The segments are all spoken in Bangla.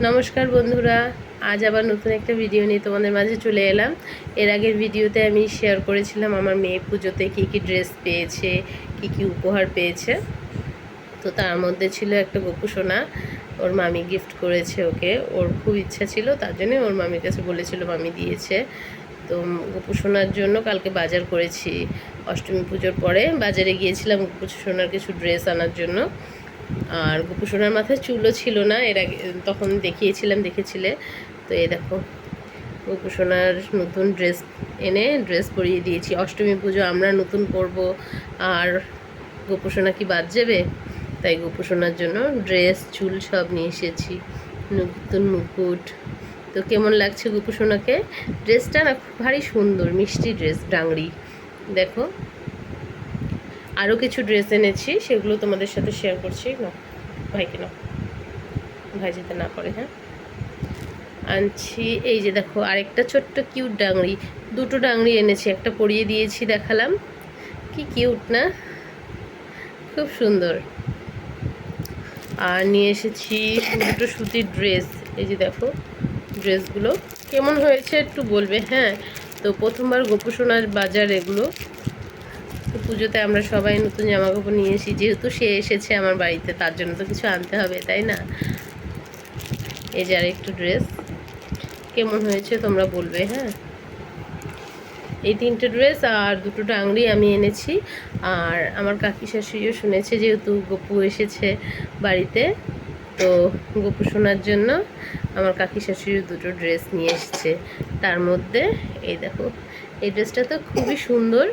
নমস্কার বন্ধুরা, আজ আবার নতুন একটা ভিডিও নিয়ে তোমাদের মাঝে চলে এলাম। এর আগের ভিডিওতে আমি শেয়ার করেছিলাম আমার মেয়ে পুজোতে কী কী ড্রেস পেয়েছে, কী কী উপহার পেয়েছে। তো তার মধ্যে ছিল একটা গোপু সোনা, ওর মামি গিফট করেছে ওকে। ওর খুব ইচ্ছা ছিল, তার জন্যই ওর মামির কাছে বলেছিল, মামি দিয়েছে। তো গোপু সোনার জন্য কালকে বাজার করেছি। অষ্টমী পুজোর পরে বাজারে গিয়েছিলাম গোপু সোনার কিছু ড্রেস আনার জন্য। আর গোপু সোনার মাথায় চুলও ছিল না, এর আগে তখন দেখিয়েছিলাম, দেখেছিলে। তো এই দেখো, গোপু সোনার নতুন ড্রেস এনে ড্রেস পরিয়ে দিয়েছি। অষ্টমী পুজো আমরা নতুন করব, আর গোপু সোনা কি বাদ যাবে? তাই গোপু সোনার জন্য ড্রেস, চুল সব নিয়ে এসেছি, নতুন মুকুট। তো কেমন লাগছে গোপু সোনাকে? ড্রেসটা না খুব ভারী সুন্দর, মিষ্টি ড্রেস, ডাংরি। দেখো, আরও কিছু ড্রেস এনেছি, সেগুলো তোমাদের সাথে শেয়ার করছি। না ভাইকে না, ভাই যেতে না করে। হ্যাঁ, আনছি। এই যে দেখো, আরেকটা ছোট্ট কিউট ডাংরি, দুটো ডাংরি এনেছি, একটা পরিয়ে দিয়েছি, দেখালাম। কি কিউট না, খুব সুন্দর। আর নিয়ে এসেছি দুটো সুতির ড্রেস। এই যে দেখো, ড্রেসগুলো কেমন হয়েছে একটু বলবে। হ্যাঁ, তো প্রথমবার গোপু সোনার বাজার এগুলো। তো পুজোতে আমরা সবাই নতুন জামা কাপড় নিয়ে এসি, যেহেতু সে এসেছে আমার বাড়িতে, তার জন্য তো কিছু আনতে হবে, তাই না? এই যে আরেকটু ড্রেস, কেমন হয়েছে তোমরা বলবে। হ্যাঁ, এই তিনটে ড্রেস আর দুটো ডাংরি আমি এনেছি। আর আমার কাকি শাশুড়িও শুনেছে, যেহেতু গপু এসেছে বাড়িতে, তো গপু শোনার জন্য আমার কাকি শাশুড়ি দুটো ড্রেস নিয়ে এসেছে। তার মধ্যে এই দেখো, এই ড্রেসটা তো খুবই সুন্দর,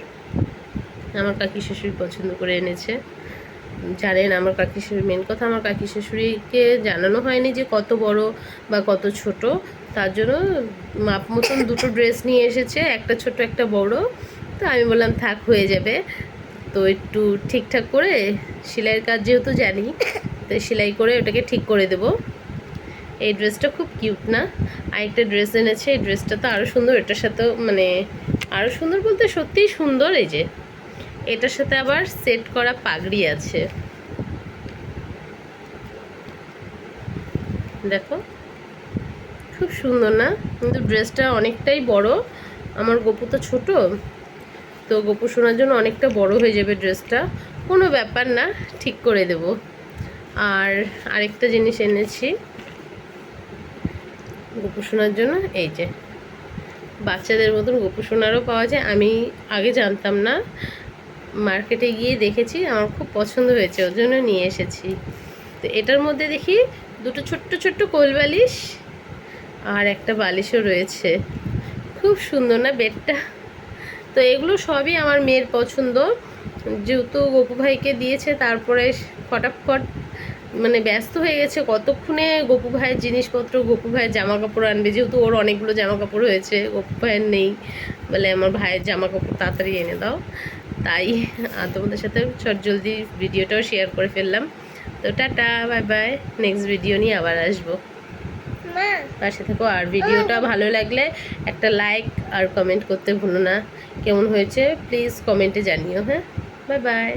আমার কাকি শাশুড়ি পছন্দ করে এনেছে। জানেন আমার কাকি শাশুড়ি, মেন কথা আমার কাকি শাশুড়িকে জানানো হয়নি যে কত বড় বা কত ছোট, তার জন্য মাপ মতন দুটো ড্রেস নিয়ে এসেছে, একটা ছোট একটা বড়। তো আমি বললাম থাক, হয়ে যাবে। তো একটু ঠিকঠাক করে সেলাইয়ের কাজ যেহেতু জানি, তো সেলাই করে ওটাকে ঠিক করে দেব। এই ড্রেসটা খুব কিউট না? আরেকটা ড্রেস এনেছে, এই ড্রেসটা তো আরও সুন্দর, এটার সাথেও মানে আরও সুন্দর বলতে সত্যিই সুন্দর। এই যে এটার সাথে আবার সেট করা পাগড়ি আছে, দেখো খুব সুন্দর না? কিন্তু ড্রেসটা অনেকটাই বড়, আমার গপু তো ছোট, তো গপু শোনার জন্য অনেকটা বড় হয়ে যাবে ড্রেসটা। কোনো ব্যাপার না, ঠিক করে দেব। আর আরেকটা জিনিস এনেছি গপু শোনার জন্য, এই যে বাচ্চাদের মতন গপু সোনারও পাওয়া যায়। আমি আগে জানতাম না, মার্কেটে গিয়ে দেখেছি, আমার খুব পছন্দ হয়েছে, ওর জন্য নিয়ে এসেছি। তো এটার মধ্যে দেখি দুটো ছোট্ট ছোট্ট কোল বালিশ আর একটা বালিশও রয়েছে। খুব সুন্দর না বেডটা? তো এগুলো সবই আমার মেয়ের পছন্দ, যেহেতু গপু ভাইকে দিয়েছে। তারপরে ফটাফট মানে ব্যস্ত হয়ে গেছে, কতক্ষণে গপু ভাইয়ের জিনিসপত্র, গপু ভাইয়ের জামা কাপড় আনবে, যেহেতু ওর অনেকগুলো জামা কাপড় হয়েছে, গপু ভাইয়ের নেই বলে আমার ভাইয়ের জামা কাপড় তাড়াতাড়ি এনে দাও। তাই তোমাদের সাথে চটজলদি ভিডিওটাও শেয়ার করে ফেললাম। তো tata, bye bye, next video নিয়ে আবার আসবো। পাশে থেকো, আর ভিডিওটা ভালো লাগলে একটা লাইক আর কমেন্ট করতে ভুলো না। কেমন হয়েছে প্লিজ কমেন্টে জানিও। হ্যাঁ, বাই বাই।